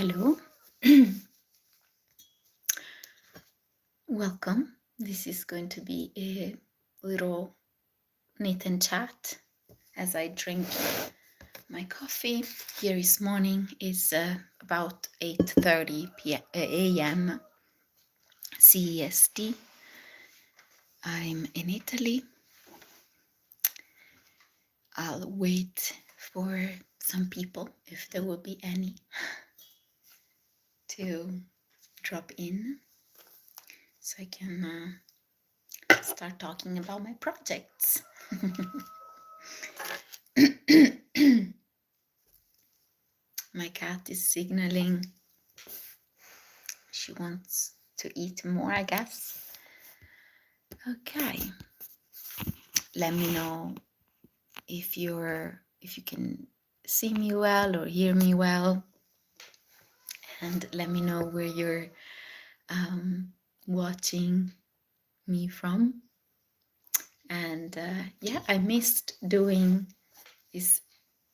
Hello, welcome. This is going to be a little knit and chat as I drink my coffee. Here is morning. Is about 8:30 a.m. CEST. I'm in Italy. I'll wait for some people, if there will be any, to drop in so I can start talking about my projects. My cat is signaling she wants to eat more, I guess. Okay, let me know if you can see me well or hear me well, and let me know where you're watching me from. And yeah, I missed doing these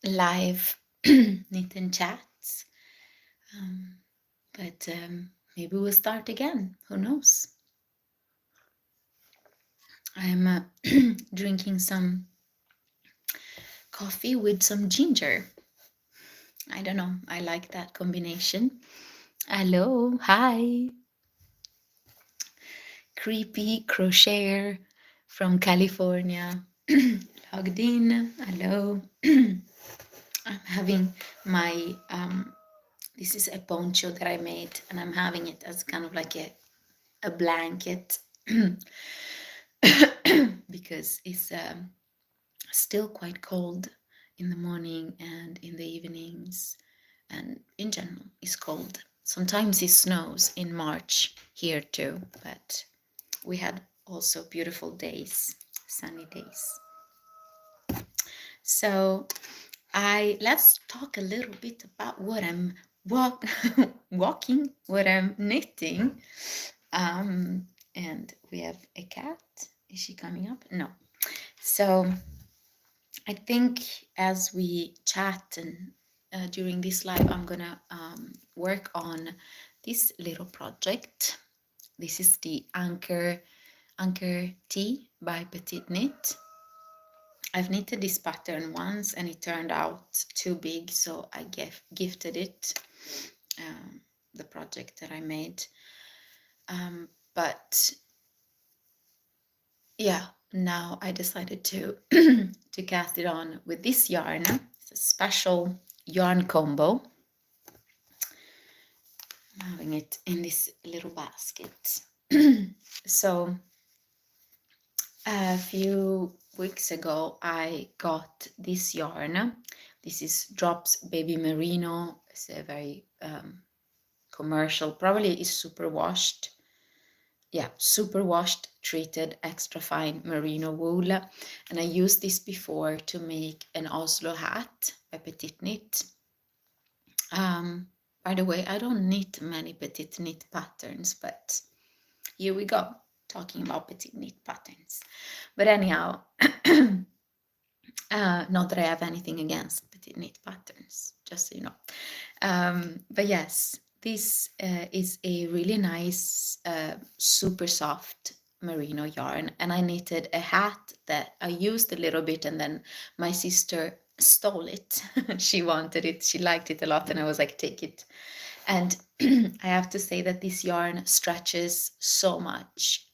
live knit and chats, but maybe we'll start again. Who knows? I'm drinking some coffee with some ginger. I don't know. I like that combination. Hello. Hi. Creepy crocheter from California. Logged in. Hello. I'm having my, this is a poncho that I made, and I'm having it as kind of like a blanket because it's still quite cold in the morning and in the evenings, and in general it's cold. Sometimes it snows in March here too, but we had also beautiful days, sunny days. So let's talk a little bit about what I'm walking, what I'm knitting. And we have a cat. Is she coming up? No. So I think as we chat and during this live, I'm gonna work on this little project. This is the Anchor Tee by Petite Knit. I've knitted this pattern once and it turned out too big, so I gifted it, the project that I made. But yeah, now I decided to to cast it on with this yarn. It's a special yarn combo. I'm having it in this little basket. So a few weeks ago I got this yarn. This is Drops Baby Merino. It's a very commercial, probably is super washed. Yeah, super washed, treated, extra fine merino wool. And I used this before to make an Oslo hat by Petite Knit. By the way, I don't knit many Petite Knit patterns, but here we go, talking about Petite Knit patterns. But anyhow, not that I have anything against Petite Knit patterns, just so you know. But yes, this is a really nice, super soft merino yarn, and I knitted a hat that I used a little bit, and then my sister stole it. She wanted it, she liked it a lot, and I was like, take it. And I have to say that this yarn stretches so much.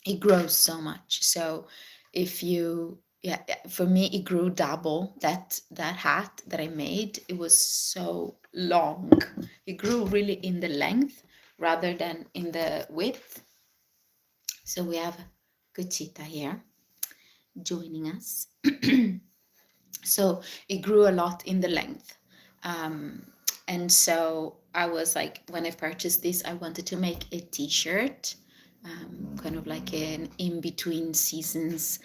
It grows so much. So if you, yeah, for me it grew double. That hat that I made, it was so long. It grew really in the length rather than in the width. So we have Cuchita here joining us. So it grew a lot in the length. And so I was like, when I purchased this, I wanted to make a t-shirt, kind of like an in-between seasons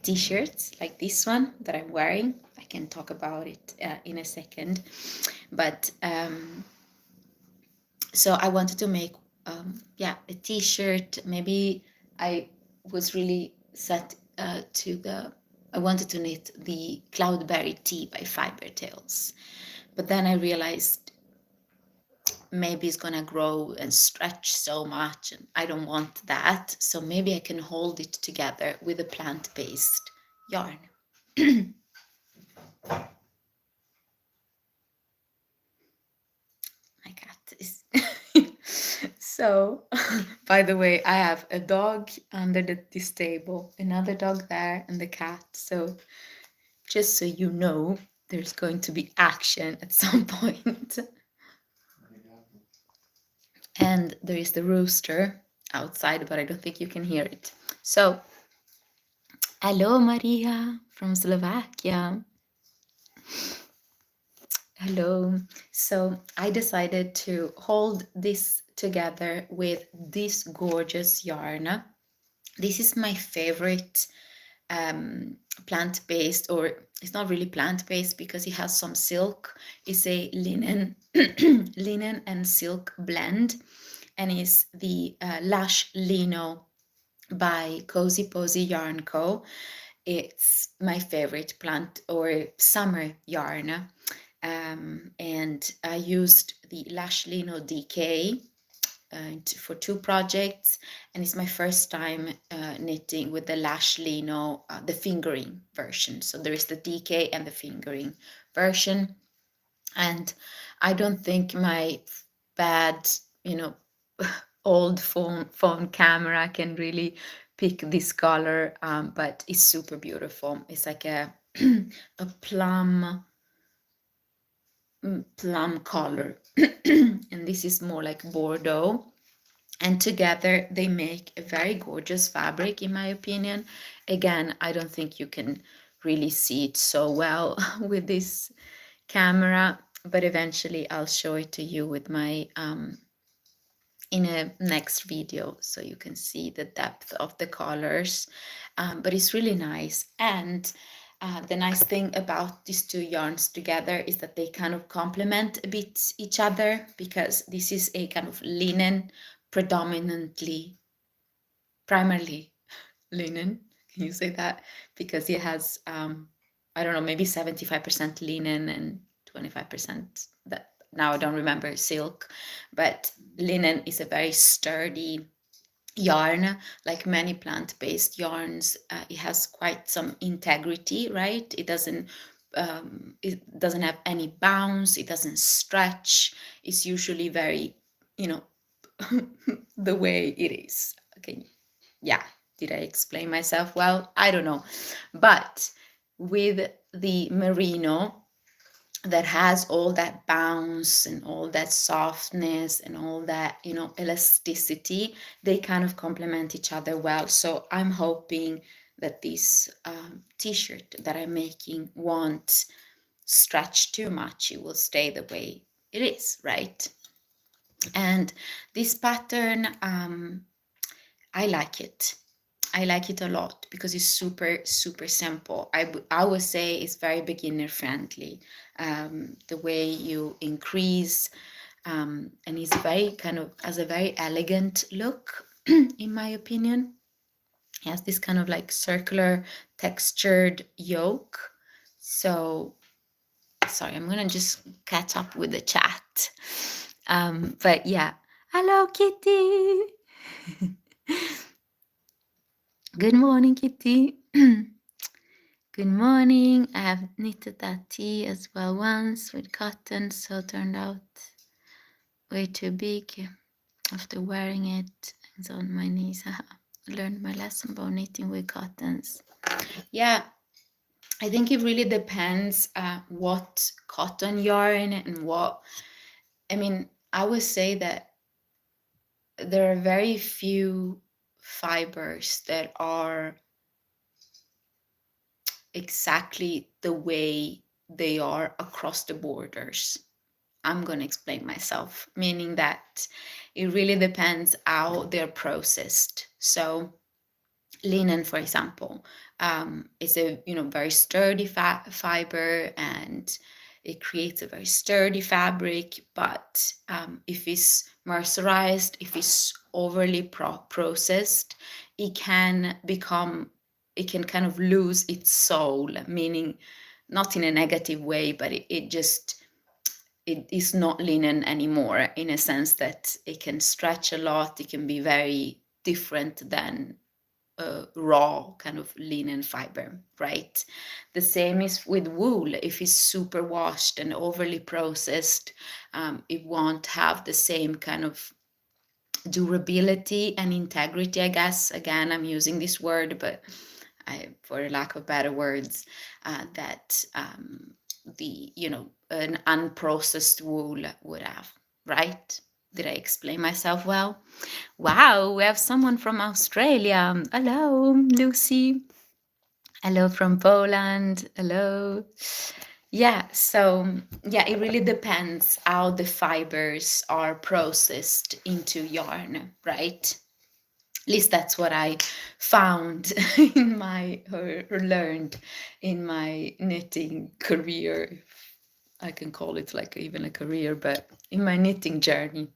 t-shirt, like this one that I'm wearing. I can talk about it in a second. But so I wanted to make, a t-shirt. Maybe I was really set I wanted to knit the Cloudberry Tea by Fiber Tales. But then I realized maybe it's gonna grow and stretch so much, and I don't want that. So maybe I can hold it together with a plant-based yarn. My cat is so by the way, I have a dog under this table, another dog there, and the cat. So just so you know, there's going to be action at some point. And there is the rooster outside, but I don't think you can hear it. So hello, Maria from Slovakia. Hello. So I decided to hold this together with this gorgeous yarn. This is my favorite plant-based, or it's not really plant-based because it has some silk. It's a linen linen and silk blend, and it's the Lush Lino by Cozy Posy Yarn Co. It's my favorite plant or summer yarn. And I used the Lush Lino DK for 2 projects, and it's my first time knitting with the Lush Lino, the fingering version. So there is the DK and the fingering version, and I don't think my bad, old phone camera can really pick this color, but it's super beautiful. It's like a a plum color, and this is more like Bordeaux, and together they make a very gorgeous fabric, in my opinion. Again, I don't think you can really see it so well with this camera, but eventually I'll show it to you with my in a next video, so you can see the depth of the colors. But it's really nice, and the nice thing about these 2 yarns together is that they kind of complement a bit each other, because this is a kind of linen, primarily linen. Can you say that? Because it has, I don't know, maybe 75% linen and 25% that, now I don't remember, silk. But linen is a very sturdy yarn, like many plant-based yarns. It has quite some integrity, right? It doesn't have any bounce, it doesn't stretch. It's usually very, the way it is. Okay, yeah, did I explain myself well? I don't know. But with the merino, that has all that bounce and all that softness and all that, elasticity, they kind of complement each other well. So I'm hoping that this t-shirt that I'm making won't stretch too much. It will stay the way it is, right? And this pattern, I like it. I like it a lot because it's super, super simple. I would say it's very beginner friendly. The way you increase, and it's very kind of, has a very elegant look, in my opinion. It has this kind of like circular textured yoke. So, sorry, I'm gonna just catch up with the chat. But yeah, hello Kitty. Good morning, Kitty. Good morning. I have knitted that tee as well once with cotton, so turned out way too big after wearing it. It's on my knees. I learned my lesson about knitting with cottons. Yeah, I think it really depends what cotton yarn and what. I mean, I would say that there are very few fibers that are exactly the way they are across the borders. I'm going to explain myself, meaning that it really depends how they're processed. So linen, for example, is a very sturdy fiber, and it creates a very sturdy fabric. But if it's mercerized, if it's overly processed, it can kind of lose its soul, meaning not in a negative way, but it it is not linen anymore, in a sense that it can stretch a lot. It can be very different than raw kind of linen fiber, right? The same is with wool. If it's super washed and overly processed, it won't have the same kind of durability and integrity, I guess. Again, I'm using this word, but for lack of better words, that the, an unprocessed wool would have, right? Did I explain myself well? Wow, we have someone from Australia. Hello, Lucy. Hello from Poland. Hello. Yeah, so yeah, it really depends how the fibers are processed into yarn, right? At least that's what I found in my, or learned in my knitting career. I can call it like even a career, but in my knitting journey.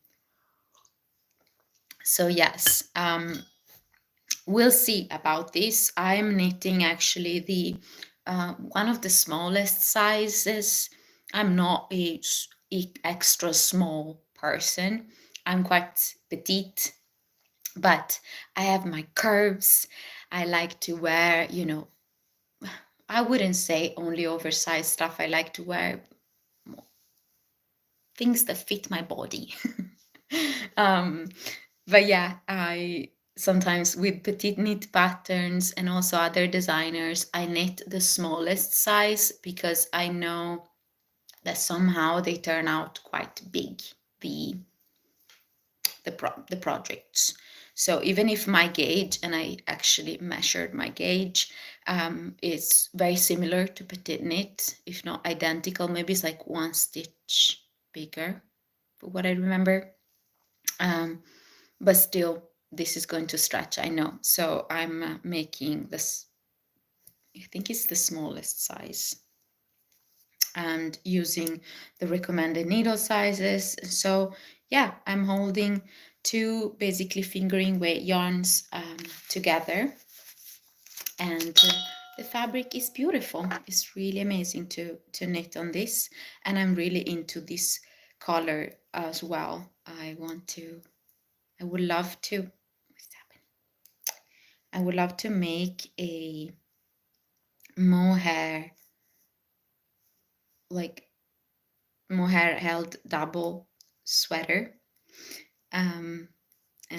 So yes, we'll see about this. I'm knitting actually the one of the smallest sizes. I'm not a extra small person. I'm quite petite, but I have my curves. I like to wear, I wouldn't say only oversized stuff. I like to wear things that fit my body. But yeah, I sometimes with petite knit patterns and also other designers, I knit the smallest size because I know that somehow they turn out quite big, the projects. So even if my gauge, and I actually measured my gauge, is very similar to petite knit, if not identical, maybe it's like one stitch bigger, for what I remember. But still, this is going to stretch, I know. So I'm making this, I think it's the smallest size, and using the recommended needle sizes. So yeah, I'm holding two basically fingering weight yarns together, and the fabric is beautiful. It's really amazing to knit on this, and I'm really into this color as well. I would love to, what's happening? I would love to make a mohair, like mohair held double sweater. And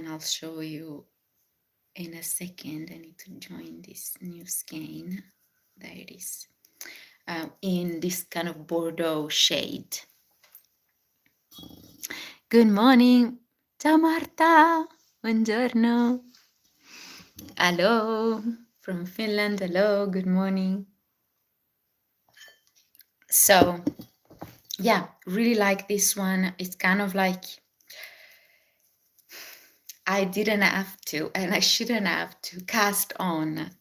I'll show you in a second. I need to join this new skein. There it is. In this kind of Bordeaux shade. Good morning. Ciao Marta. Buongiorno. Hello from Finland. Hello. Good morning. So yeah, really like this one. It's kind of like, I didn't have to, and I shouldn't have to cast on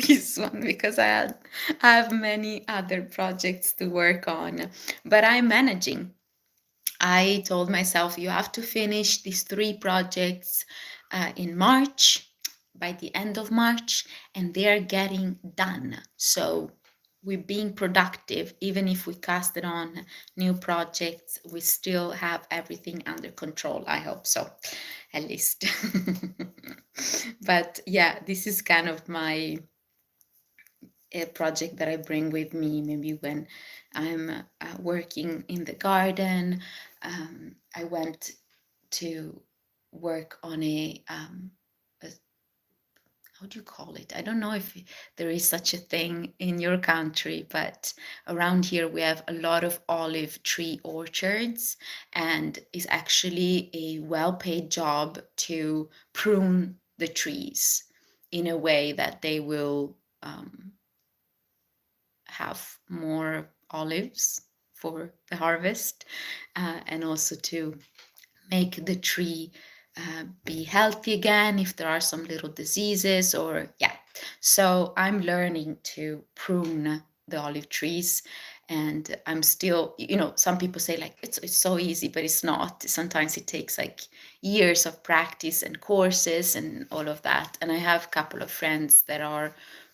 this one because I have many other projects to work on, but I'm managing. I told myself you have to finish these 3 projects in March, by the end of March, and they're getting done. So we're being productive. Even if we casted on new projects, we still have everything under control. I hope so, at least. But yeah, this is kind of my project that I bring with me, maybe when I'm working in the garden. I went to work on a how do you call it? I don't know if there is such a thing in your country, but around here we have a lot of olive tree orchards, and it's actually a well-paid job to prune the trees in a way that they will have more olives for the harvest, and also to make the tree be healthy again if there are some little diseases, or yeah. So I'm learning to prune the olive trees, and I'm still, some people say like it's so easy, but it's not. Sometimes it takes like years of practice and courses and all of that. And I have a couple of friends that are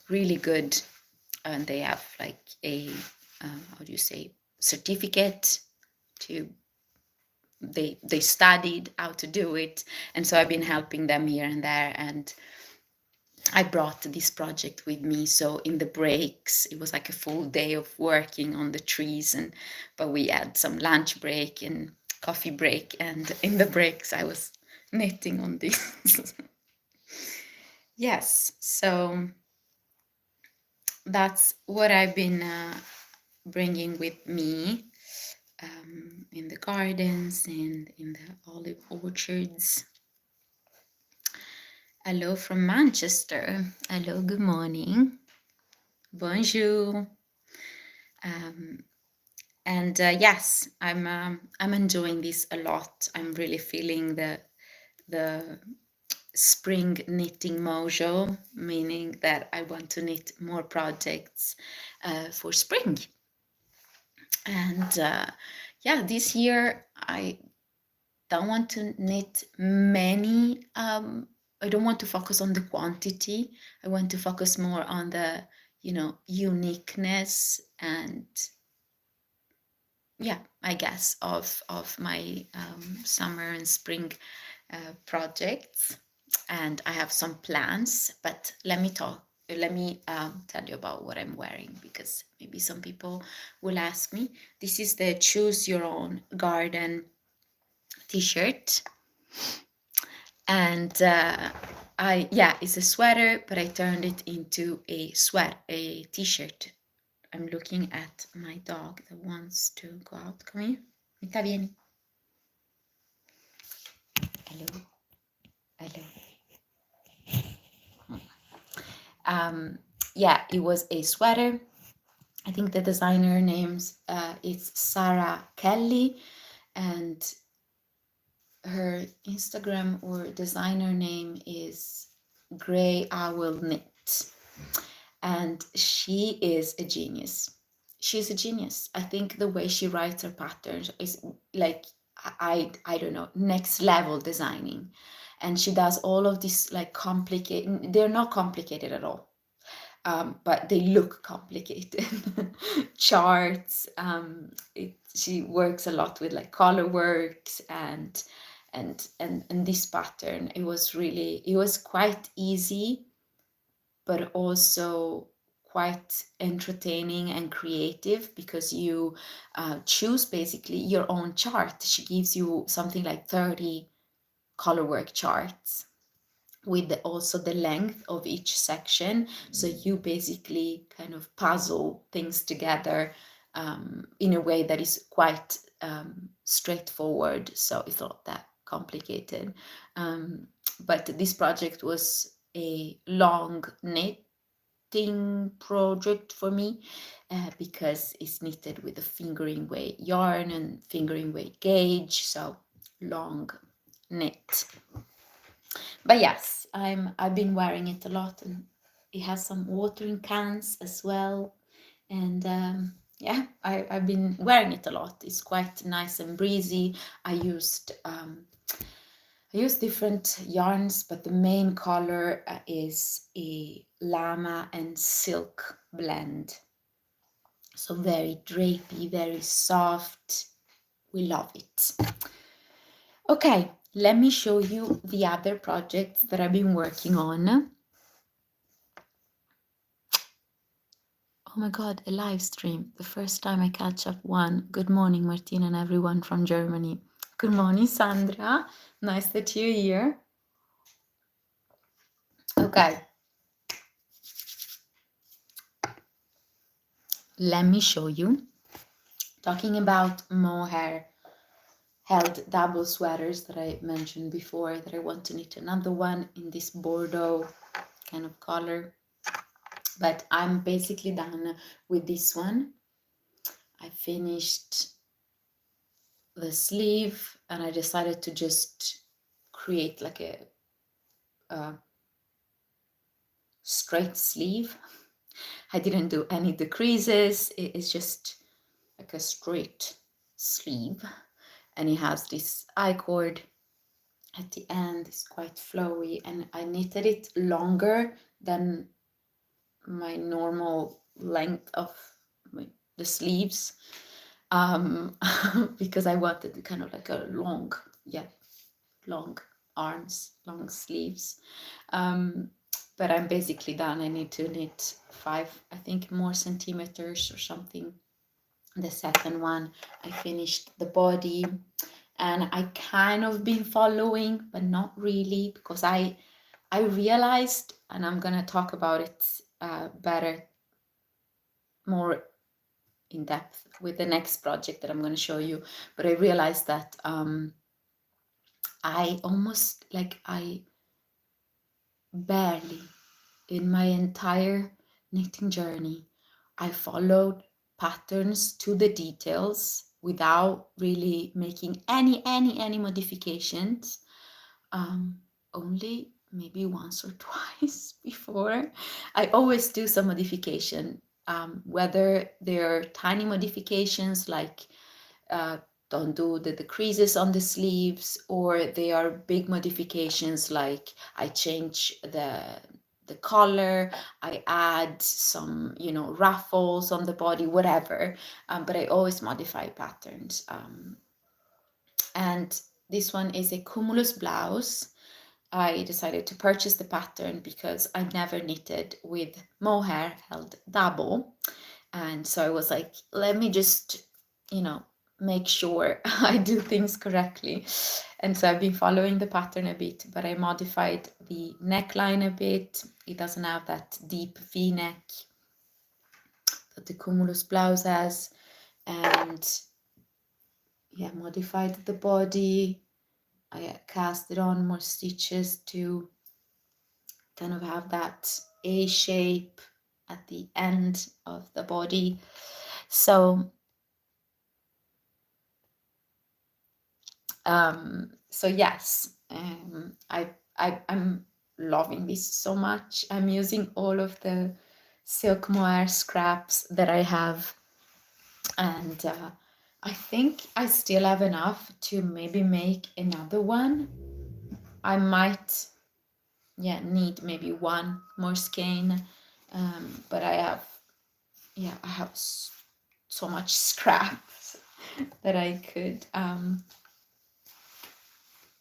really good, and they have like a how do you say, certificate they studied how to do it, and so I've been helping them here and there, and I brought this project with me. So in the breaks, it was like a full day of working on the trees, but we had some lunch break and coffee break, and in the breaks I was knitting on this. Yes, so that's what I've been bringing with me in the gardens and in the olive orchards. Hello from Manchester. Hello, good morning. Bonjour. And yes, I'm enjoying this a lot. I'm really feeling the spring knitting mojo, meaning that I want to knit more projects for spring. And yeah, this year I don't want to knit many. I don't want to focus on the quantity. I want to focus more on the, uniqueness and yeah, I guess of my summer and spring projects. And I have some plans, but let me tell you about what I'm wearing, because maybe some people will ask me. This is the Choose Your Own Garden t-shirt, and it's a sweater, but I turned it into a t-shirt. I'm looking at my dog that wants to go out. Come here. Mita, vieni. Hello. Yeah, it was a sweater. I think the designer names is Sarah Kelly, and her Instagram or designer name is Grey Owl Knit, and she is a genius. She's a genius. I think the way she writes her patterns is like, I don't know, next level designing. And she does all of this like complicated, they're not complicated at all, but they look complicated. Charts. She works a lot with like color works and this pattern. It was quite easy, but also quite entertaining and creative, because you choose basically your own chart. She gives you something like 30 color work charts with also the length of each section. So you basically kind of puzzle things together in a way that is quite straightforward. So it's not that complicated. But this project was a long knitting project for me because it's knitted with a fingering weight yarn and fingering weight gauge. So long knit. But yes, I've been wearing it a lot, and it has some watering cans as well. And yeah, I've been wearing it a lot. It's quite nice and breezy. I used different yarns, but the main color is a llama and silk blend. So very drapey, very soft. We love it. Okay, let me show you the other projects that I've been working on. Oh my God, a live stream. The first time I catch up one. Good morning, Martina, and everyone from Germany. Good morning, Sandra. Nice that you're here. Okay. Let me show you. Talking about mohair held double sweaters that I mentioned before, that I want to knit another one in this Bordeaux kind of color. But I'm basically done with this one. I finished the sleeve and I decided to just create like a straight sleeve. I didn't do any decreases. It's just like a straight sleeve, and it has this I-cord at the end. It's quite flowy, and I knitted it longer than my normal length of the sleeves, because I wanted kind of like a long, long arms, long sleeves. But I'm basically done. I need to knit 5, I think, more centimeters or something. The second one, I finished the body, and I kind of been following, but not really, because I realized, and I'm gonna talk about it better, more in depth with the next project that I'm going to show you. But I realized that I almost, like, I barely, in my entire knitting journey, I followed patterns to the details without really making any modifications. Only maybe once or twice before. I always do some modification, whether they're tiny modifications like don't do the creases on the sleeves, or they are big modifications like I change the collar, I add some, you know, ruffles on the body, whatever. But I always modify patterns. And this one is a Cumulus blouse. I decided to purchase the pattern because I never knitted with mohair held double. And so I was like, let me just, you know, make sure I do things correctly. And so I've been following the pattern a bit, but I modified the neckline a bit. It doesn't have that deep V-neck that the Cumulus blouse has. And yeah, modified the body. I casted on more stitches to kind of have that A shape at the end of the body. So yes, I'm loving this so much. I'm using all of the silk mohair scraps that I have, and I think I still have enough to maybe make another one. I might, yeah, need maybe one more skein, but I have so much scraps that I could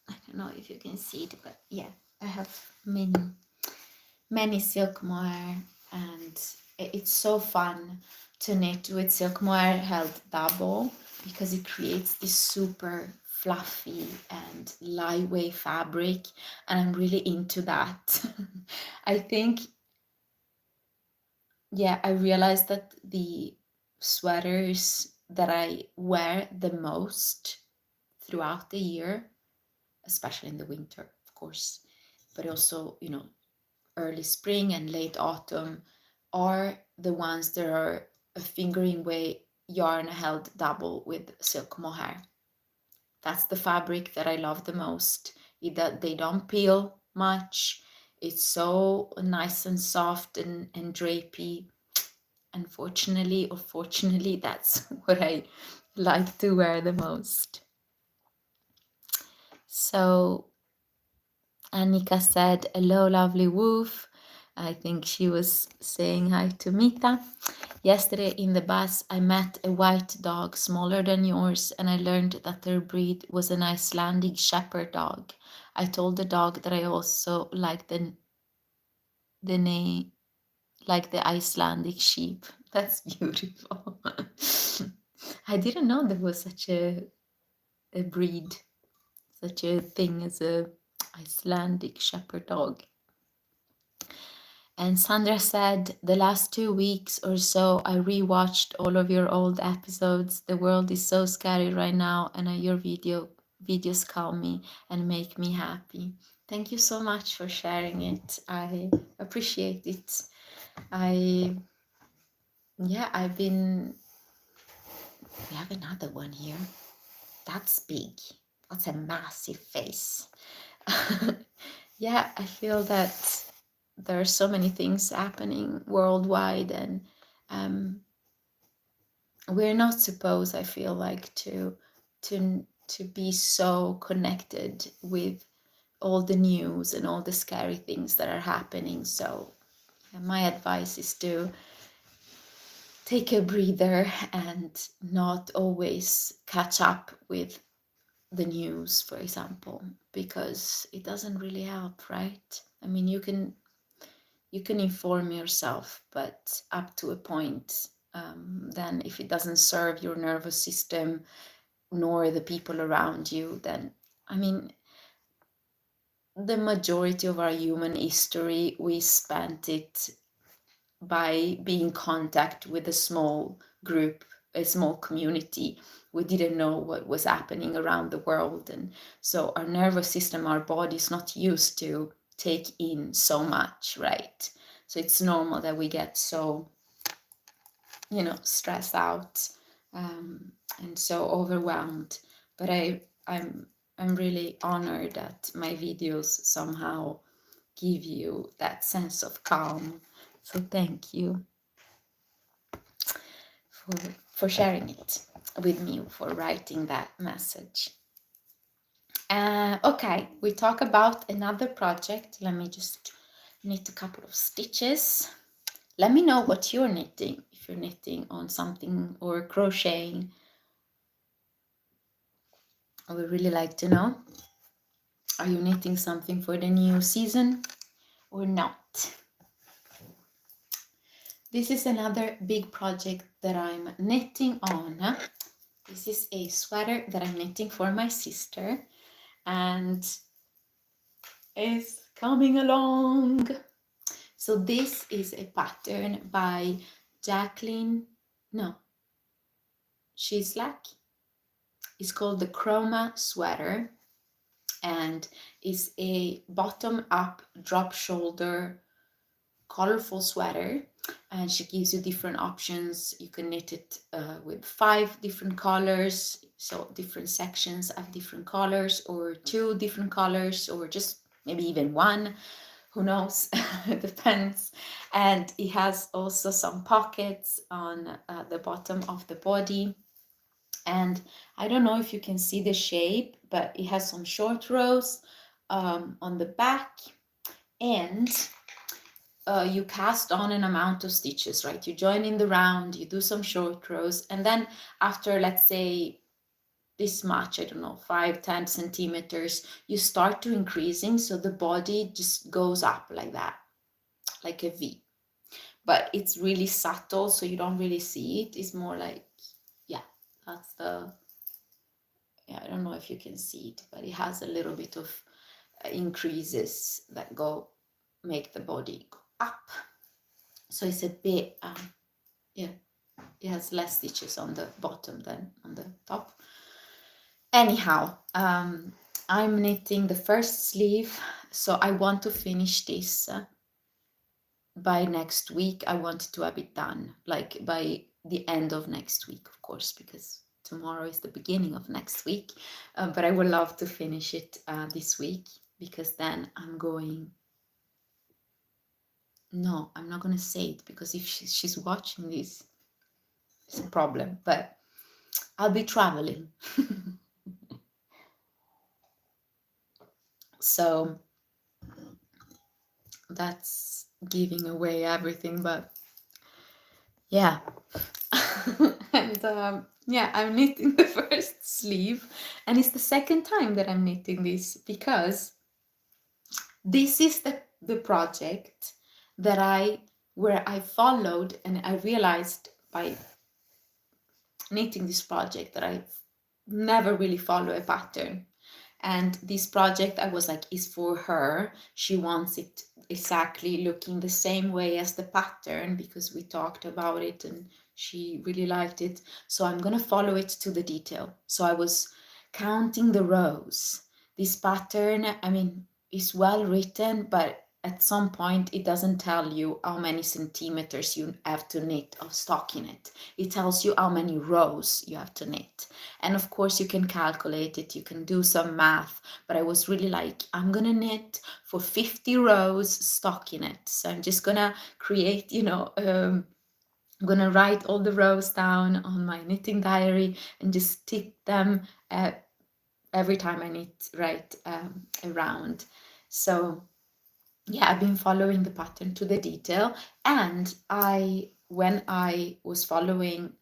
I don't know if you can see it, but yeah, I have many silk mohair, and it's so fun to knit with silk mohair held double because it creates this super fluffy and lightweight fabric, and I'm really into that. I think, yeah, I realized that the sweaters that I wear the most throughout the year, especially in the winter, of course, but also, you know, early spring and late autumn, are the ones that are a fingering weight yarn held double with silk mohair. That's the fabric that I love the most. They don't peel much. It's so nice and soft and drapey. Unfortunately or fortunately, that's what I like to wear the most. So Annika said, hello, lovely woof. I think she was saying hi to Mita. Yesterday in the bus, I met a white dog smaller than yours, and I learned that their breed was an Icelandic shepherd dog. I told the dog that I also like the name, like the Icelandic sheep. That's beautiful. I didn't know there was such a breed, such a thing as a Icelandic shepherd dog. And Sandra said, the last 2 weeks or so, I rewatched all of your old episodes. The world is so scary right now, and your videos calm me and make me happy. Thank you so much for sharing it. I appreciate it. We have another one here. That's big. That's a massive face. Yeah, I feel that there are so many things happening worldwide, and we're not supposed, I feel like, to be so connected with all the news and all the scary things that are happening. So my advice is to take a breather and not always catch up with the news, for example, because it doesn't really help, right? I mean, you can inform yourself, but up to a point. Then if it doesn't serve your nervous system nor the people around you, then, I mean, the majority of our human history, we spent it by being in contact with a small group, a small community. We didn't know what was happening around the world. And so our nervous system, our body is not used to take in so much, right? So it's normal that we get so, stressed out, and so overwhelmed. But I'm really honored that my videos somehow give you that sense of calm. So thank you for sharing it with me, for writing that message. Okay, we talk about another project. Let me just knit a couple of stitches. Let me know what you're knitting, if you're knitting on something or crocheting. I would really like to know. Are you knitting something for the new season or not? This is another big project that I'm knitting on. This is a sweater that I'm knitting for my sister, and it's coming along. So this is a pattern by Sheslack. It's called the Chroma sweater, and is a bottom-up drop shoulder colorful sweater, and she gives you different options. You can knit it with 5 different colors, so different sections have different colors, or 2 different colors, or just maybe even 1, who knows. It depends. And it has also some pockets on the bottom of the body, and I don't know if you can see the shape, but it has some short rows on the back, and you cast on an amount of stitches, right? You join in the round, you do some short rows, and then after, let's say, this much, I don't know, 5-10 centimeters, you start to increasing, so the body just goes up like that, like a V. But it's really subtle, so you don't really see it. It's more like, yeah, that's the, yeah, I don't know if you can see it, but it has a little bit of increases that make the body go up. So it's a bit, yeah, it has less stitches on the bottom than on the top. Anyhow, I'm knitting the first sleeve, so I want to finish this by next week. I want to have it done, like by the end of next week, of course, because tomorrow is the beginning of next week. But I would love to finish it this week, because then I'm going... No, I'm not going to say it, because if she's watching this, it's a problem. But I'll be traveling. So that's giving away everything, but yeah. And yeah, I'm knitting the first sleeve, and it's the second time that I'm knitting this, because this is the project that where I followed, and I realized by knitting this project that I never really follow a pattern. And this project, I was like, is for her. She wants it exactly looking the same way as the pattern, because we talked about it and she really liked it. So I'm going to follow it to the detail. So I was counting the rows. This pattern, I mean, is well written, but at some point it doesn't tell you how many centimeters you have to knit of stockinette. It tells you how many rows you have to knit. And of course you can calculate it, you can do some math, but I was really like, I'm gonna knit for 50 rows stockinette. So I'm just gonna create, I'm gonna write all the rows down on my knitting diary and just tick them every time I knit right around. So yeah, I've been following the pattern to the detail, and I when I was following,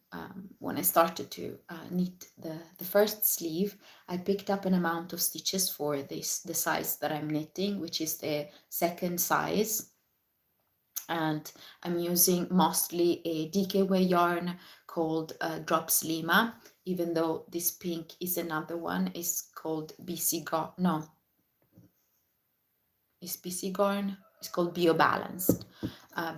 when I started to knit the first sleeve, I picked up an amount of stitches for the size that I'm knitting, which is the second size. And I'm using mostly a DKW yarn called Drops Lima, even though this pink is another one. It's called BC Garn. No, it's BC Garn. It's called Bio Balanced.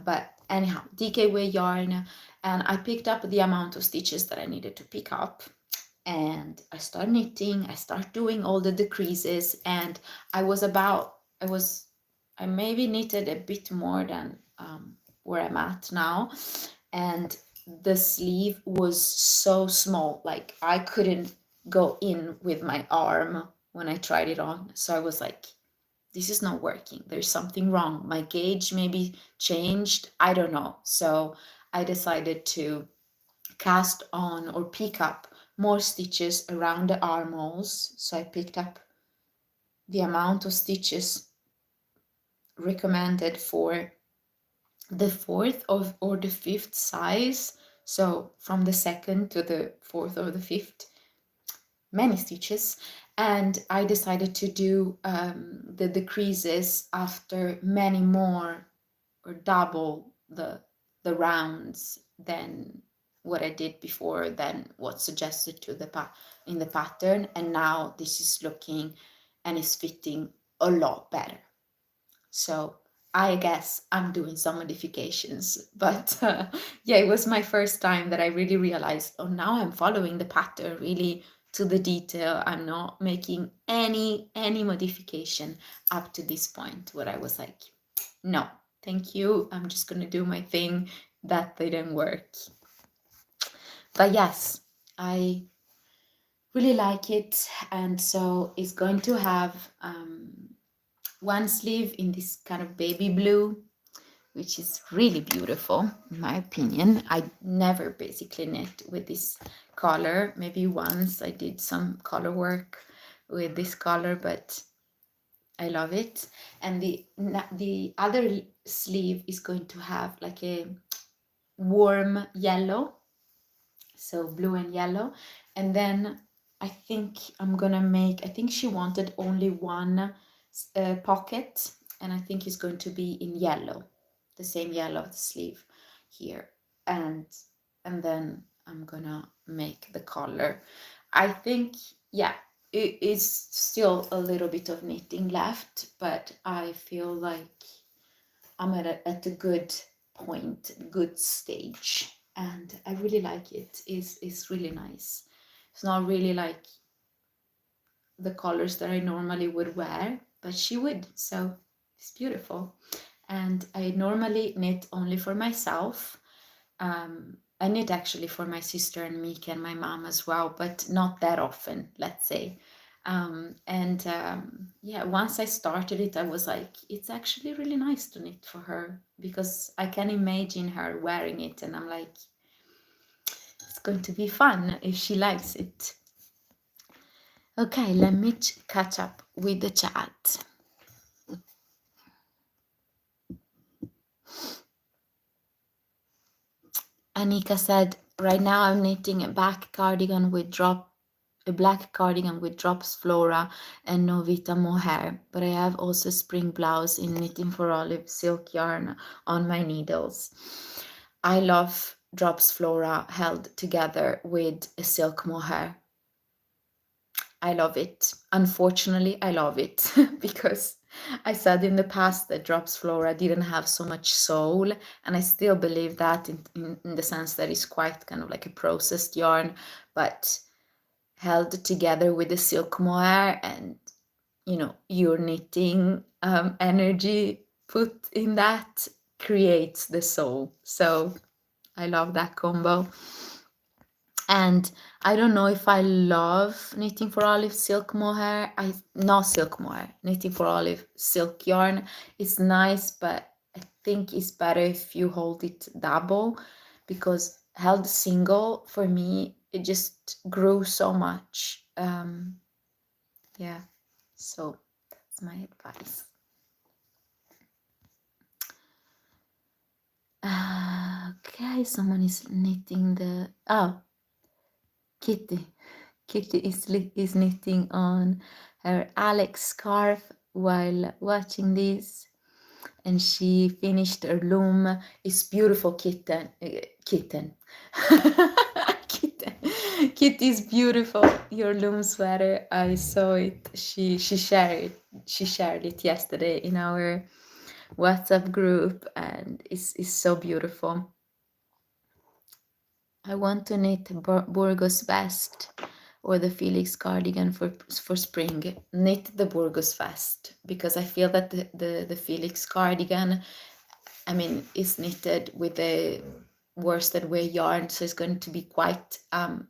But anyhow, DKW yarn. And I picked up the amount of stitches that I needed to pick up. And I start knitting. I start doing all the decreases. And I maybe knitted a bit more than where I'm at now, and the sleeve was so small, like I couldn't go in with my arm when I tried it on. So I was like, this is not working, there's something wrong, my gauge maybe changed, I don't know. So I decided to cast on or pick up more stitches around the armholes. So I picked up the amount of stitches recommended for the fourth or the fifth size. So from the second to the fourth or the fifth, many stitches. And I decided to do the decreases after many more, or double the rounds than what I did before, than what's suggested to in the pattern. And now this is looking and is fitting a lot better. So I guess I'm doing some modifications, but yeah, it was my first time that I really realized, oh, now I'm following the pattern really to the detail. I'm not making any modification up to this point where I was like, no, thank you, I'm just gonna do my thing. That didn't work. But yes, I really like it, and so it's going to have one sleeve in this kind of baby blue, which is really beautiful in my opinion. I never basically knit with this color. Maybe once I did some color work with this color, but I love it. And the other sleeve is going to have like a warm yellow, so blue and yellow. And then I think I think she wanted only one pocket, and I think it's going to be in yellow, the same yellow of the sleeve here. And then I'm gonna make the collar. I think, yeah, it is still a little bit of knitting left, but I feel like I'm at a good point, good stage, and I really like it. It's really nice. It's not really like the colors that I normally would wear, but she would, so it's beautiful. And I normally knit only for myself. I knit actually for my sister and Mika and my mom as well, but not that often, let's say. Yeah, once I started it, I was like, it's actually really nice to knit for her, because I can imagine her wearing it, and I'm like, it's going to be fun if she likes it. Okay, let me catch up with the chat. Anika said, right now I'm knitting a black cardigan with drops flora and Novita mohair, but I have also spring blouse in Knitting for Olive silk yarn on my needles. I love drops flora held together with a silk mohair. I love it. Unfortunately, I love it because I said in the past that drops flora didn't have so much soul, and I still believe that in the sense that it's quite kind of like a processed yarn, but held together with the silk mohair, and your knitting energy put in that creates the soul. So I love that combo. And I don't know if I love Knitting for Olive silk mohair. Not silk mohair, Knitting for Olive silk yarn. It's nice, but I think it's better if you hold it double, because held single, for me, it just grew so much. Yeah, so that's my advice. Okay, someone is knitting the... Oh, Kitty. Kitty is knitting on her Alex scarf while watching this, and she finished her loom. It's beautiful, kitten. Kitten. Kitten. Kitty is beautiful. Your loom sweater. I saw it. She shared it. She shared it yesterday in our WhatsApp group, and it's so beautiful. I want to knit Burgos vest or the Felix cardigan for spring. Knit the Burgos vest, because I feel that the Felix cardigan, I mean, is knitted with the worsted weight yarn, so it's going to be quite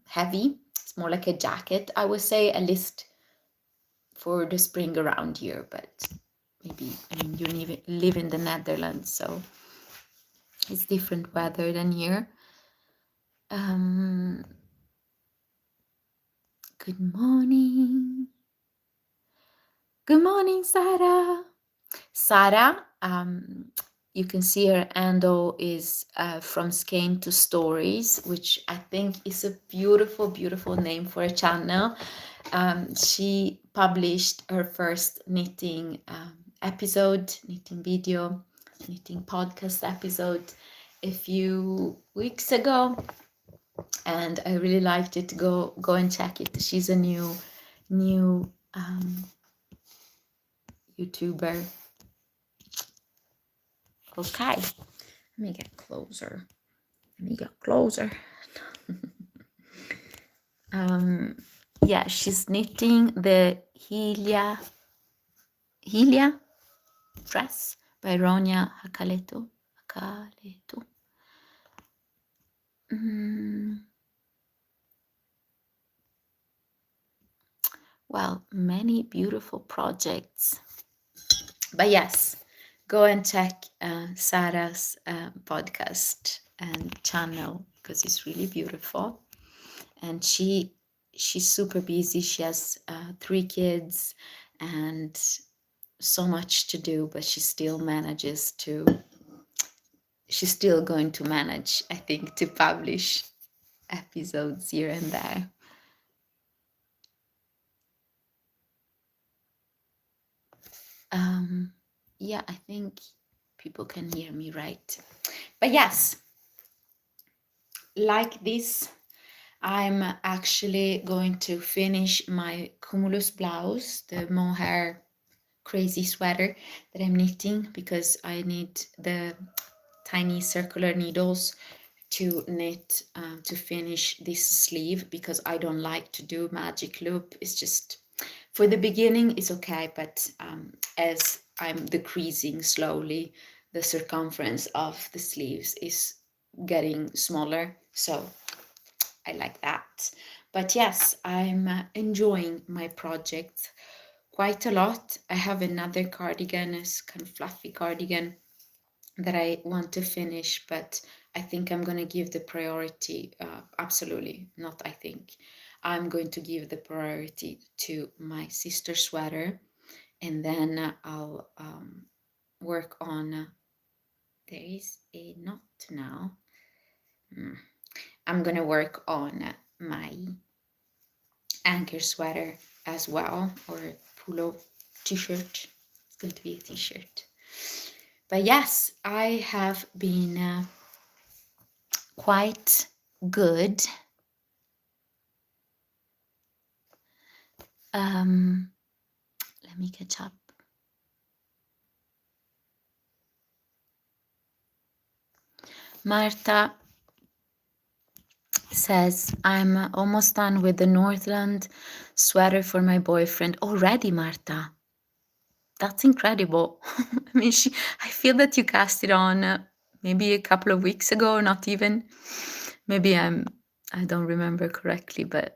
heavy. It's more like a jacket, I would say, at least for the spring around here. But maybe, I mean, you live in the Netherlands, so it's different weather than here. Good morning. Good morning, Sarah. Sarah, you can see her handle is From Skein to Stories, which I think is a beautiful, beautiful name for a channel. She published her first knitting episode, knitting video, knitting podcast episode a few weeks ago, and I really liked it. Go and check it. She's a new YouTuber. Okay, let me get closer. Yeah, she's knitting the Helia dress by Ronia Hakaleto. Well, many beautiful projects. But yes, go and check Sarah's podcast and channel, because it's really beautiful. And she's super busy. She has 3 kids and so much to do, but she still manages to... She's still going to manage, I think, to publish episodes here and there. Yeah, I think people can hear me right. But yes, like this, I'm actually going to finish my Cumulus blouse, the mohair crazy sweater that I'm knitting, because I need the tiny circular needles to knit to finish this sleeve, because I don't like to do magic loop. It's just, for the beginning it's okay, but as I'm decreasing slowly, the circumference of the sleeves is getting smaller, so I like that. But yes, I'm enjoying my project quite a lot. I have another cardigan, a kind of fluffy cardigan, that I want to finish, but I think I'm going to give the priority, absolutely not I think, I'm going to give the priority to my sister sweater, and then I'll work on, there is a knot now. I'm going to work on my anchor sweater as well, or polo t-shirt. It's going to be a t-shirt. But yes, I have been quite good. Let me catch up. Marta says, I'm almost done with the Northland sweater for my boyfriend. Already, Marta? That's incredible. I mean, I feel that you cast it on maybe a couple of weeks ago, or not even. Maybe I don't remember correctly, but...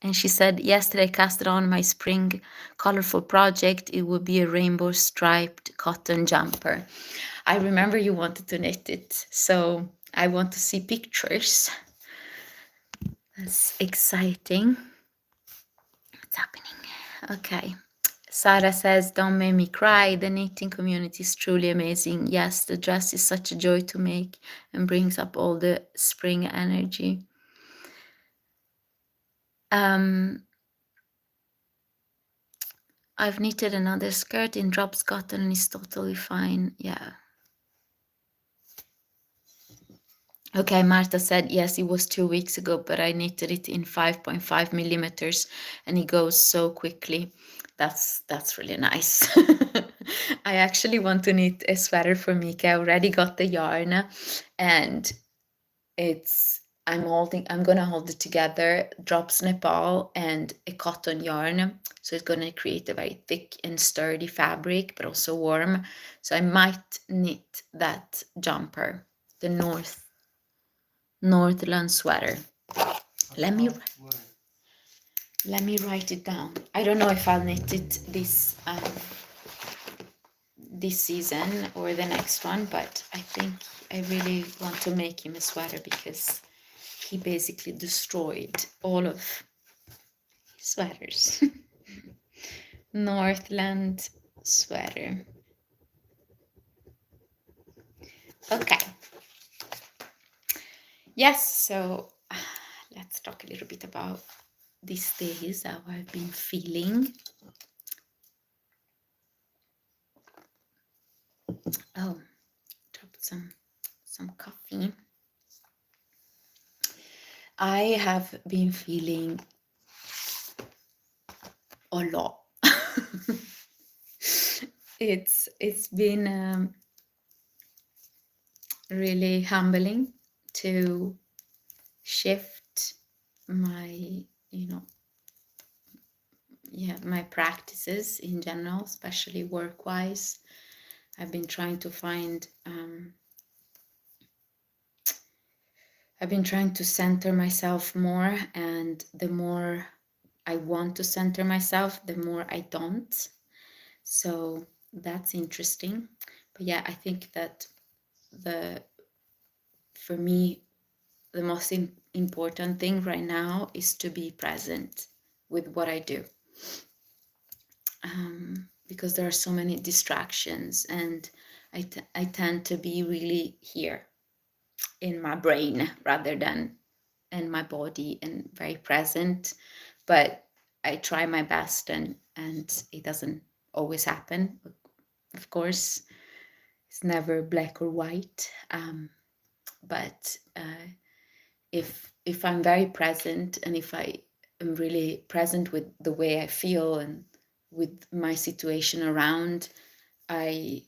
And she said, yesterday I cast it on my spring colorful project. It would be a rainbow striped cotton jumper. I remember you wanted to knit it, so I want to see pictures. That's exciting. What's happening? Okay, Sarah says, don't make me cry. The knitting community is truly amazing. Yes, the dress is such a joy to make and brings up all the spring energy. I've knitted another skirt in drops cotton and it's totally fine. Yeah. Okay, Marta said, yes, it was 2 weeks ago, but I knitted it in 5.5 millimeters and it goes so quickly. That's really nice. I actually want to knit a sweater for Mika. I already got the yarn and I'm gonna hold it together, drops Nepal and a cotton yarn. So it's gonna create a very thick and sturdy fabric, but also warm. So I might knit that jumper, the Northland sweater. Let me write it down. I don't know if I'll knit it this season or the next one, but I think I really want to make him a sweater because he basically destroyed all of his sweaters. Northland sweater. Okay. Yes, so let's talk a little bit about these days, how I've been feeling. Oh, dropped some coffee. I have been feeling a lot. It's been really humbling to shift my my practices in general, especially work-wise. I've been trying to center myself more, and the more I want to center myself, the more I don't. So that's interesting. But yeah, I think that for me, the most important thing right now is to be present with what I do. Because there are so many distractions, and I tend to be really here in my brain rather than in my body, and very present. But I try my best, and it doesn't always happen. Of course, it's never black or white. But if I'm very present, and if I am really present with the way I feel and with my situation around, I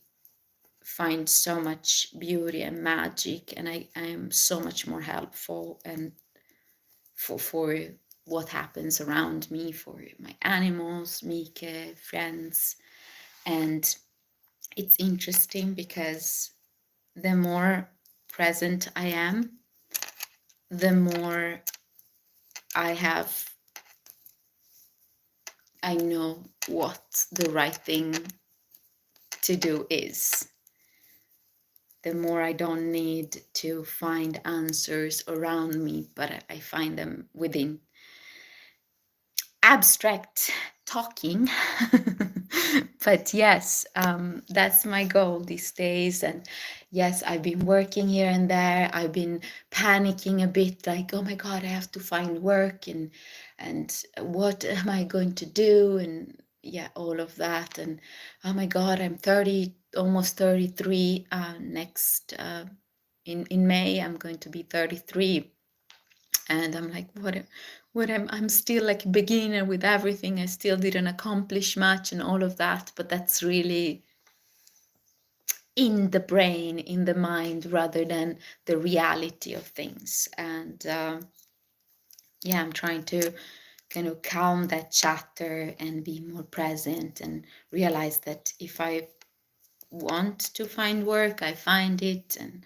find so much beauty and magic, and I am so much more helpful and for what happens around me, for my animals, Mika, friends. And it's interesting because the more present I am, the more I know what the right thing to do is. The more I don't need to find answers around me, but I find them within. Abstract talking. But yes, that's my goal these days. And yes, I've been working here and there. I've been panicking a bit, like, oh my God, I have to find work, and what am I going to do? And yeah, all of that. And oh my God, I'm 30, almost 33. Next in May, I'm going to be 33. And I'm like, I'm still like a beginner with everything. I still didn't accomplish much and all of that, but that's really in the brain, in the mind, rather than the reality of things. And yeah, I'm trying to kind of calm that chatter and be more present, and realize that if I want to find work, I find it, and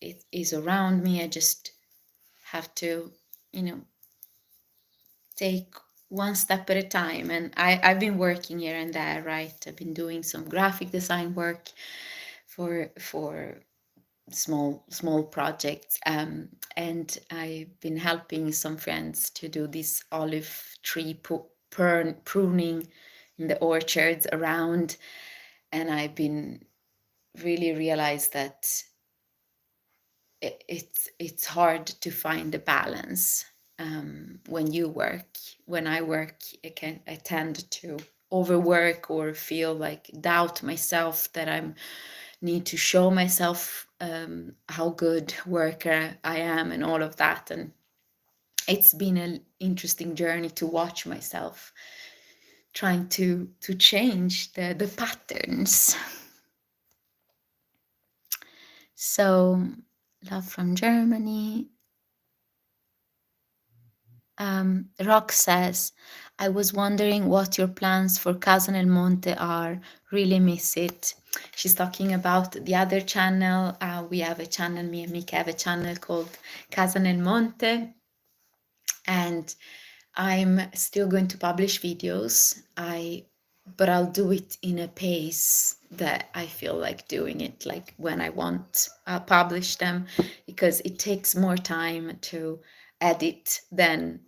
it is around me. I just have to, take one step at a time. And I've been working here and there, right? I've been doing some graphic design work for small projects, and I've been helping some friends to do this olive tree pruning in the orchards around, and I've been really realized that it's hard to find a balance when you work. When I work, I tend to overwork or feel like doubt myself that I need to show myself how good worker I am and all of that. And it's been an interesting journey to watch myself trying to change the patterns. So, love from Germany. Rock says, I was wondering what your plans for Casa nel Monte are. Really miss it. She's talking about the other channel. We have a channel, me and Mika have a channel called Casa nel Monte. And I'm still going to publish videos. But I'll do it in a pace that I feel like doing it, like when I want. I'll publish them because it takes more time to edit than,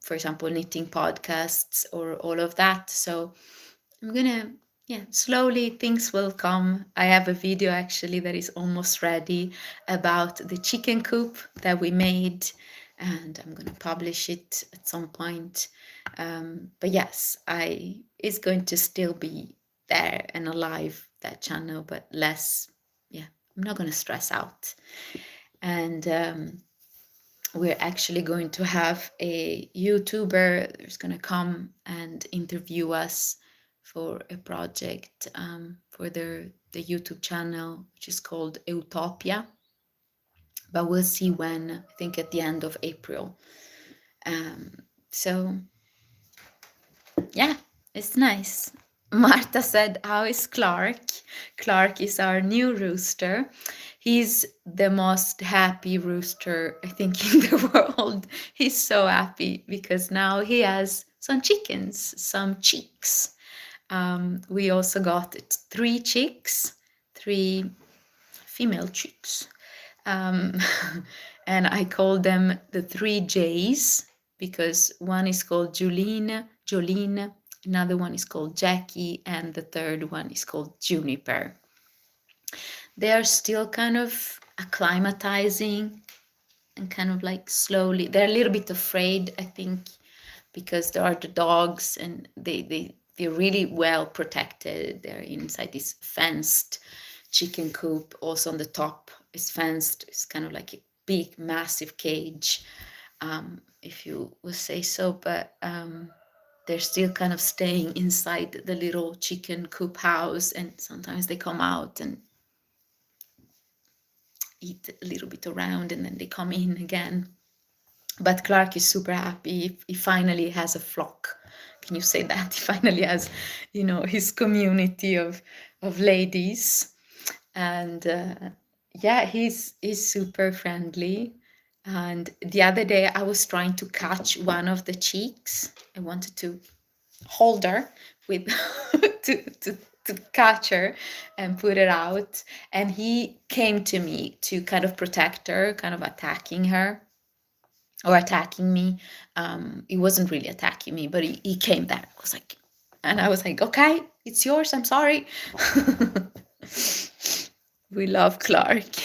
for example, knitting podcasts or all of that. So I'm gonna, slowly things will come. I have a video actually that is almost ready about the chicken coop that we made, and I'm gonna publish it at some point. But yes, it's going to still be there and alive, that channel, but less. I'm not gonna stress out. And we're actually going to have a YouTuber who's going to come and interview us for a project for the YouTube channel, which is called Utopia. But we'll see when, I think at the end of April. So, yeah, it's nice. Marta said, how is Clark? Clark is our new rooster. He's the most happy rooster, I think, in the world. He's so happy because now he has some chickens, some chicks. We also got 3 chicks, 3 female chicks. And I call them the 3 J's because one is called Jolene, another one is called Jackie, and the third one is called Juniper. They are still kind of acclimatizing and kind of like slowly. They're a little bit afraid, I think, because there are the dogs and they're really well protected. They're inside this fenced chicken coop. Also on the top is fenced. It's kind of like a big, massive cage, if you would say so. But they're still kind of staying inside the little chicken coop house, and sometimes they come out and eat a little bit around, and then they come in again. But Clark is super happy. He finally has a flock. Can you say that? He finally has, his community of ladies. And he's super friendly. And the other day I was trying to catch one of the chicks. I wanted to hold her with to catch her and put it out. And he came to me to kind of protect her, kind of attacking her. Or attacking me. He wasn't really attacking me, but he came there. I was like, okay, it's yours. I'm sorry. We love Clark.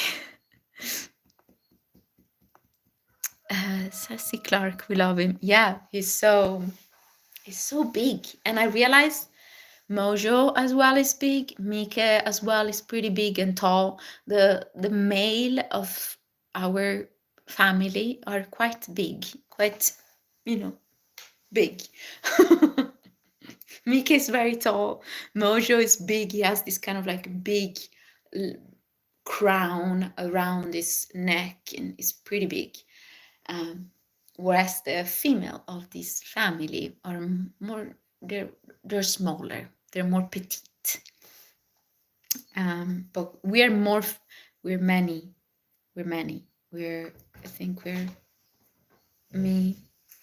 Sassy Clark, we love him. Yeah, he's so big. And I realized Mojo as well is big. Mika as well is pretty big and tall. The male of our family are quite big, big. Mika is very tall. Mojo is big. He has this kind of like big crown around his neck and is pretty big. Whereas the female of this family are more, they're smaller. They're more petite. But we're many. I think we're me,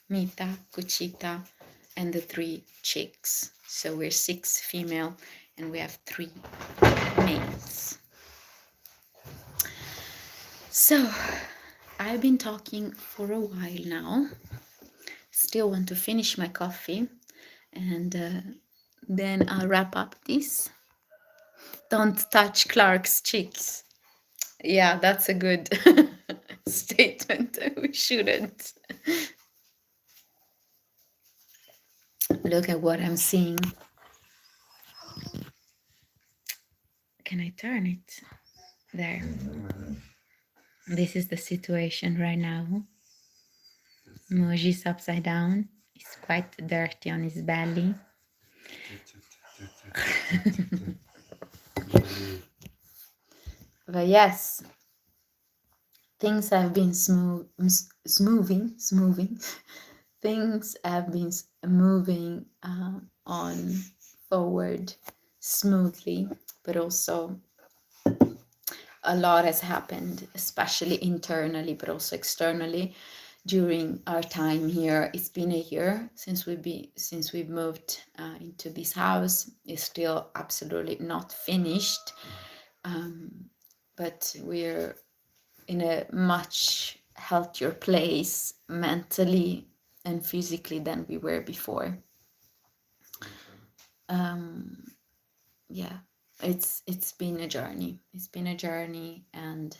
Mita, Cuchita, and the 3 chicks. So we're 6 female and we have 3 males. So I've been talking for a while now. Still want to finish my coffee, and Then I'll wrap up this. Don't touch Clark's cheeks. Yeah, that's a good statement. We shouldn't. Look at what I'm seeing. Can I turn it? There. This is the situation right now. Moji's upside down. He's quite dirty on his belly. But yes, things have been smoothing. Things have been moving on forward smoothly, but also a lot has happened, especially internally, but also externally during our time here. It's been a year since we've moved into this house. It's still absolutely not finished, but we're in a much healthier place mentally and physically than we were before. Yeah, it's been a journey. It's been a journey, and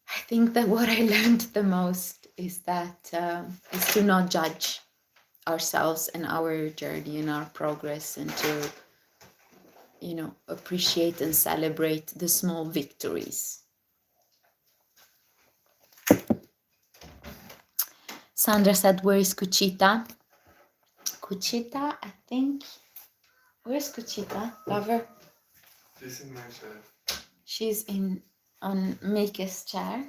I think that what I learned the most is that is to not judge ourselves and our journey and our progress, and to, you know, appreciate and celebrate the small victories. Sandra said, where is Cuchita? Cuchita, I think. Where's Cuchita, lover? She's in my chair. She's on Mike's chair,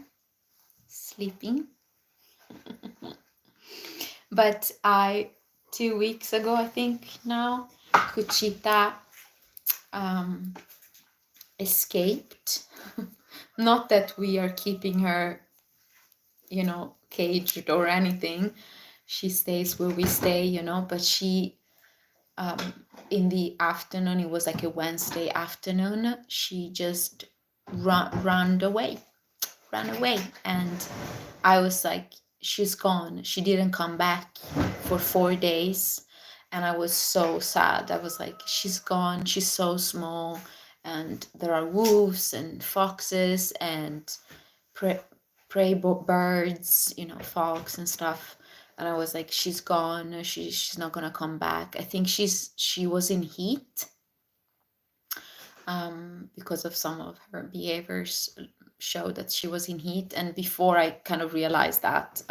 sleeping. But 2 weeks ago, I think now, Cuchita escaped. Not that we are keeping her, you know, caged or anything. She stays where we stay, you know, but she, in the afternoon, it was like a Wednesday afternoon, she just ran away. And I was like, she's gone. She didn't come back for 4 days. And I was so sad. I was like, she's gone. She's so small. And there are wolves and foxes and prey birds, you know, fox and stuff. And I was like, she's gone. She's not gonna come back. I think she was in heat because of some of her behaviors showed that she was in heat. And before I kind of realized that,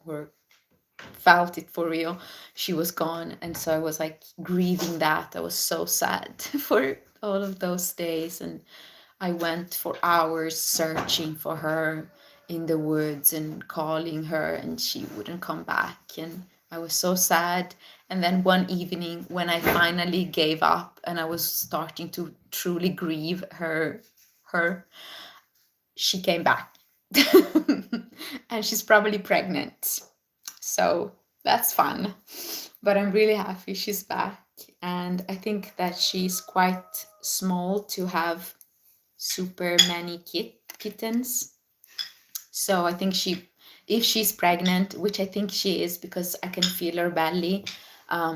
or felt it for real, she was gone. And so I was like grieving that. I was so sad for all of those days. And I went for hours searching for her in the woods and calling her, and she wouldn't come back. And I was so sad. And then one evening, when I finally gave up and I was starting to truly grieve her, she came back. And she's probably pregnant. So that's fun. But I'm really happy she's back. And I think that she's quite small to have super many kittens. So I think if she's pregnant, which I think she is, because I can feel her belly.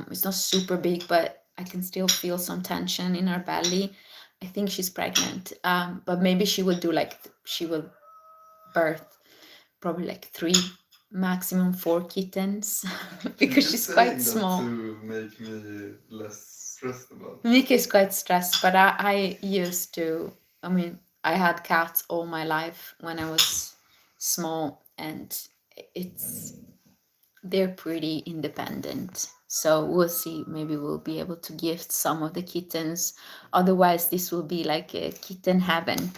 It's not super big, but I can still feel some tension in her belly. I think she's pregnant. But maybe she will do she will birth probably like 3, maximum 4 kittens because she's quite small. To make me less stressed about it. Mika is quite stressed, but I used to. I mean, I had cats all my life when I was small, and they're pretty independent. So we'll see. Maybe we'll be able to gift some of the kittens. Otherwise, this will be like a kitten heaven.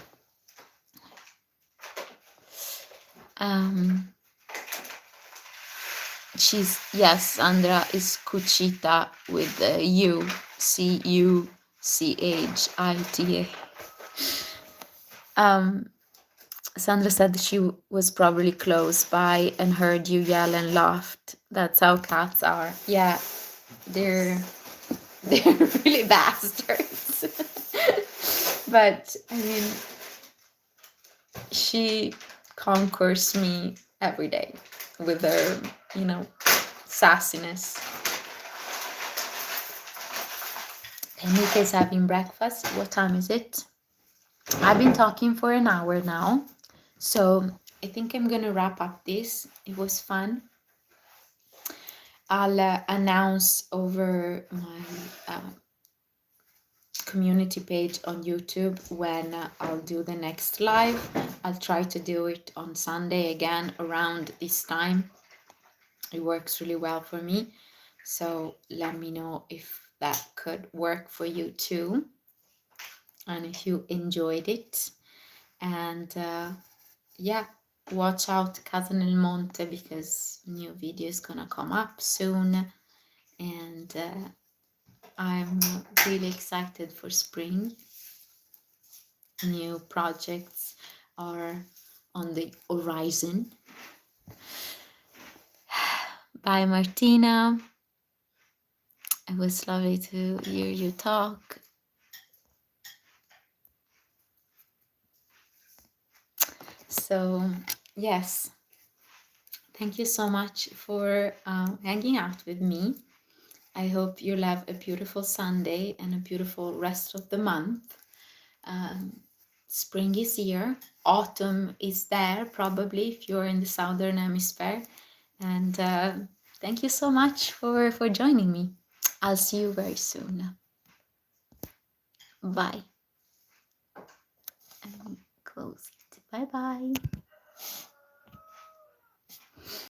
Sandra is Cuchita with the U, Cuchita. Sandra said she was probably close by and heard you yell and laughed. That's how cats are. Yeah, they're really bastards. But I mean, she conquers me every day with her, you know, sassiness. Enrique is having breakfast. What time is it? I've been talking for an hour now, so I think I'm gonna wrap up this. It was fun. I'll announce over my community page on YouTube when I'll do the next live. I'll try to do it on Sunday again around this time. It works really well for me. So let me know if that could work for you too. And if you enjoyed it. And yeah, watch out Casa nel Monte because new video is gonna come up soon. And I'm really excited for spring. New projects are on the horizon. Bye, Martina. It was lovely to hear you talk. So, yes, thank you so much for hanging out with me. I hope you'll have a beautiful Sunday and a beautiful rest of the month. Spring is here. Autumn is there, probably, if you're in the Southern Hemisphere. And thank you so much for joining me. I'll see you very soon. Bye. And close it. Bye-bye.